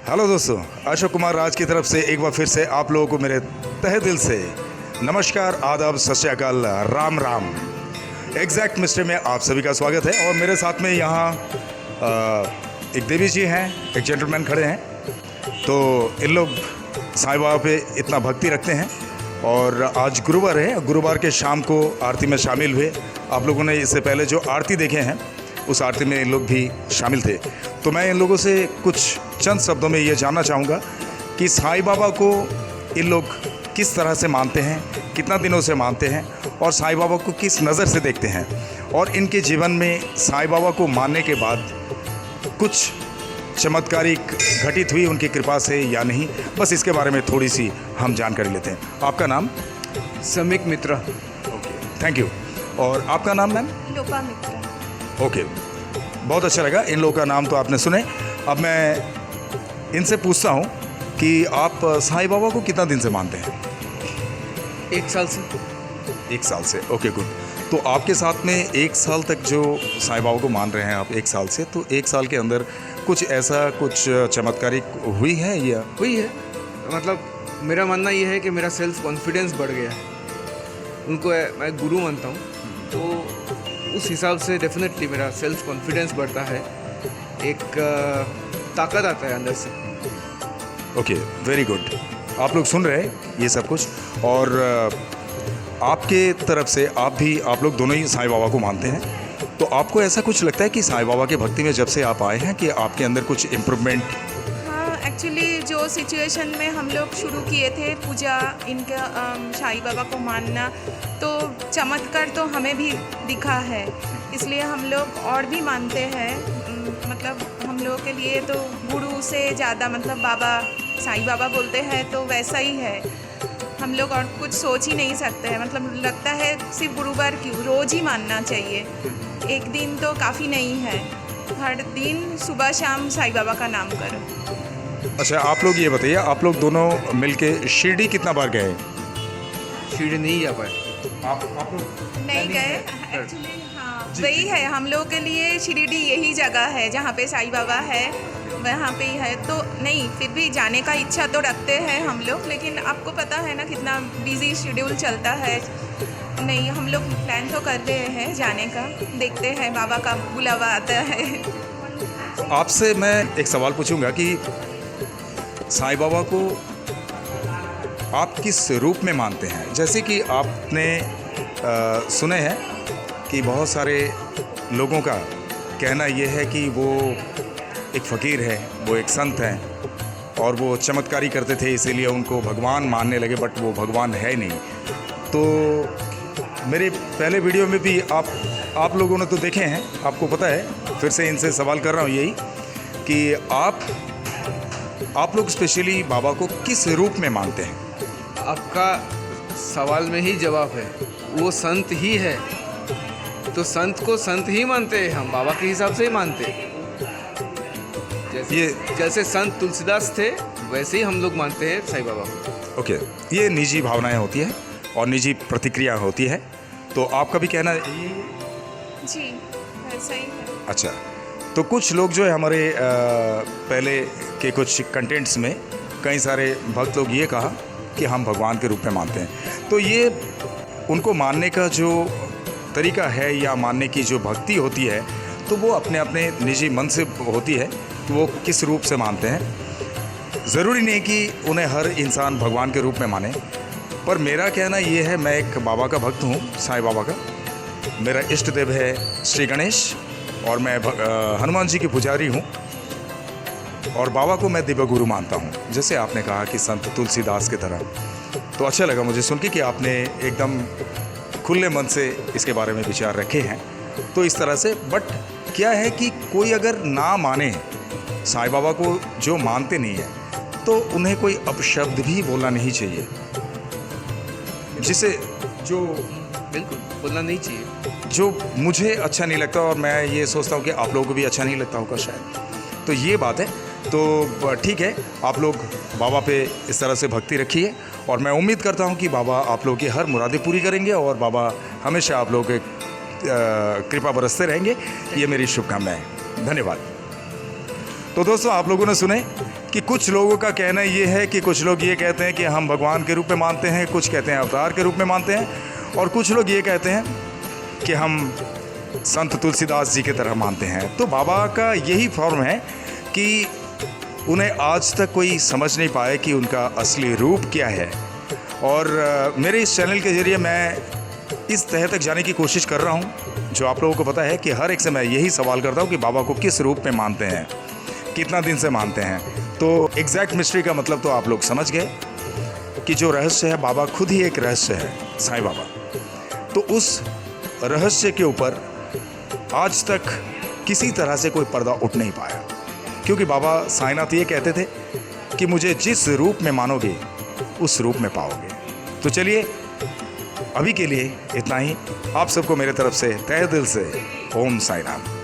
Hello दोस्तों, अशोक कुमार राज की तरफ से एक बार फिर से आप लोगों को मेरे तहे दिल से नमस्कार, आदाब, सत श्री अकाल, राम राम। एग्जैक्ट मिस्टर में आप सभी का स्वागत है। और मेरे साथ में यहाँ एक देवी जी हैं, एक जेंटलमैन खड़े हैं। तो इन लोग साईं बाबा पे इतना भक्ति रखते हैं और आज गुरुवार है। गुरुवार के शाम को आरती में शामिल हुए। आप लोगों ने इससे पहले जो आरती देखे हैं उस आरती में इन लोग भी शामिल थे। तो मैं इन लोगों से कुछ चंद शब्दों में ये जानना चाहूँगा कि साईं बाबा को इन लोग किस तरह से मानते हैं, कितना दिनों से मानते हैं और साईं बाबा को किस नज़र से देखते हैं, और इनके जीवन में साईं बाबा को मानने के बाद कुछ चमत्कारिक घटित हुई उनकी कृपा से या नहीं, बस इसके बारे में थोड़ी सी हम जानकारी लेते हैं। आपका नाम? Samik Mitra. Okay, thank you. और आपका नाम मैम? लोपा मित्रा। ओके, बहुत अच्छा लगा। इन लोगों का नाम तो आपने सुने। अब मैं इनसे पूछता हूँ कि आप साईं बाबा को कितना दिन से मानते हैं? 1 साल से। 1 साल से, ओके गुड। तो आपके साथ में 1 साल तक जो साईं बाबा को मान रहे हैं आप 1 साल से, तो 1 साल के अंदर कुछ ऐसा कुछ चमत्कारिक हुई है या? हुई है, मतलब मेरा मानना ये है कि मेरा सेल्फ कॉन्फिडेंस बढ़ गया है। उनको मैं गुरु मानता हूँ, तो उस हिसाब से डेफिनेटली मेरा सेल्फ कॉन्फिडेंस बढ़ता है, एक ताकत आता है अंदर से। Okay, very good. आप लोग सुन रहे हैं ये सब कुछ, और आपके तरफ से आप लोग दोनों ही साईं बाबा को मानते हैं। तो आपको ऐसा कुछ लगता है कि साईं बाबा की भक्ति में जब से आप आए हैं कि आपके अंदर कुछ इम्प्रूवमेंट? हाँ, एक्चुअली जो सिचुएशन में हम लोग शुरू किए थे पूजा, इनका साईं बाबा को मानना, तो चमत्कार तो हमें भी दिखा है, इसलिए हम लोग और भी मानते हैं। मतलब हम लोग के लिए तो गुरु से ज़्यादा, मतलब बाबा, साईं बाबा बोलते हैं तो वैसा ही है। हम लोग और कुछ सोच ही नहीं सकते हैं। मतलब लगता है सिर्फ गुरुवार क्यों, रोज़ ही मानना चाहिए। एक दिन तो काफ़ी नहीं है, हर दिन सुबह शाम साईं बाबा का नाम करो। अच्छा, आप लोग ये बताइए, आप लोग दोनों मिलके शिरडी कितना बार गए? शिरडी नहीं जा पाए। आप लोग नहीं गए एक्चुअली। हाँ, वही है, हम लोग के लिए शिरडी यही जगह है जहाँ पे साईं बाबा है, वहाँ पे ही है। तो नहीं, फिर भी जाने का इच्छा तो रखते हैं हम लोग, लेकिन आपको पता है ना कितना बिजी शेड्यूल चलता है। नहीं, हम लोग प्लान तो कर रहे हैं जाने का, देखते हैं बाबा का बुलावा आता है। आपसे मैं एक सवाल पूछूंगा कि साईं बाबा को आप किस रूप में मानते हैं? जैसे कि आपने सुने हैं कि बहुत सारे लोगों का कहना ये है कि वो एक फ़कीर है, वो एक संत हैं और वो चमत्कारी करते थे, इसीलिए उनको भगवान मानने लगे, बट वो भगवान है नहीं। तो मेरे पहले वीडियो में भी आप लोगों ने तो देखे हैं, आपको पता है। फिर से इनसे सवाल कर रहा हूँ यही कि आप लोग स्पेशली बाबा को किस रूप में मानते हैं? आपका सवाल में ही जवाब है, वो संत ही है, तो संत को संत ही मानते हैं हम, बाबा के हिसाब से ही मानते हैं। जैसे संत तुलसीदास थे, वैसे ही हम लोग मानते हैं साईं बाबा को। ओके, ये निजी भावनाएं होती हैं और निजी प्रतिक्रिया होती है, तो आपका भी कहना जी वैसा ही है। अच्छा। तो कुछ लोग जो है हमारे पहले के कुछ कंटेंट्स में कई सारे भक्त लोग ये कहा कि हम भगवान के रूप में मानते हैं। तो ये उनको मानने का जो तरीका है या मानने की जो भक्ति होती है, तो वो अपने अपने निजी मन से होती है कि वो किस रूप से मानते हैं। ज़रूरी नहीं कि उन्हें हर इंसान भगवान के रूप में माने, पर मेरा कहना ये है, मैं एक बाबा का भक्त हूँ, साईं बाबा का। मेरा इष्ट देव है श्री गणेश और मैं हनुमान जी की पुजारी हूँ, और बाबा को मैं दिव्य गुरु मानता हूँ, जैसे आपने कहा कि संत तुलसीदास की तरह। तो अच्छा लगा मुझे सुन के कि आपने एकदम खुले मन से इसके बारे में विचार रखे हैं। तो इस तरह से, बट क्या है कि कोई अगर ना माने साईं बाबा को, जो मानते नहीं है, तो उन्हें कोई अपशब्द भी बोलना नहीं चाहिए, जिसे जो बिल्कुल बोलना नहीं चाहिए, जो मुझे अच्छा नहीं लगता, और मैं ये सोचता हूँ कि आप लोगों को भी अच्छा नहीं लगता होगा शायद। तो ये बात है। तो ठीक है, आप लोग बाबा पे इस तरह से भक्ति रखिए, और मैं उम्मीद करता हूँ कि बाबा आप लोगों की हर मुरादें पूरी करेंगे और बाबा हमेशा आप लोगों के कृपा बरसते रहेंगे। ये मेरी शुभकामनाएं। धन्यवाद। तो दोस्तों, आप लोगों ने सुने कि कुछ लोगों का कहना ये है कि कुछ लोग ये कहते हैं कि हम भगवान के रूप में मानते हैं, कुछ कहते हैं अवतार के रूप में मानते हैं, और कुछ लोग ये कहते हैं कि हम संत तुलसीदास जी की तरह मानते हैं। तो बाबा का यही फॉर्म है कि उन्हें आज तक कोई समझ नहीं पाए कि उनका असली रूप क्या है। और मेरे इस चैनल के ज़रिए मैं इस तह तक जाने की कोशिश कर रहा हूँ, जो आप लोगों को पता है कि हर एक से मैं यही सवाल करता हूँ कि बाबा को किस रूप में मानते हैं, कितना दिन से मानते हैं। तो एग्जैक्ट मिस्ट्री का मतलब तो आप लोग समझ गए कि जो रहस्य है बाबा खुद ही एक रहस्य है, साईं बाबा। तो उस रहस्य के ऊपर आज तक किसी तरह से कोई पर्दा उठ नहीं पाया, क्योंकि बाबा साईनाथ ये कहते थे कि मुझे जिस रूप में मानोगे उस रूप में पाओगे। तो चलिए अभी के लिए इतना ही। आप सबको मेरे तरफ से तहे दिल से ओम साईं राम।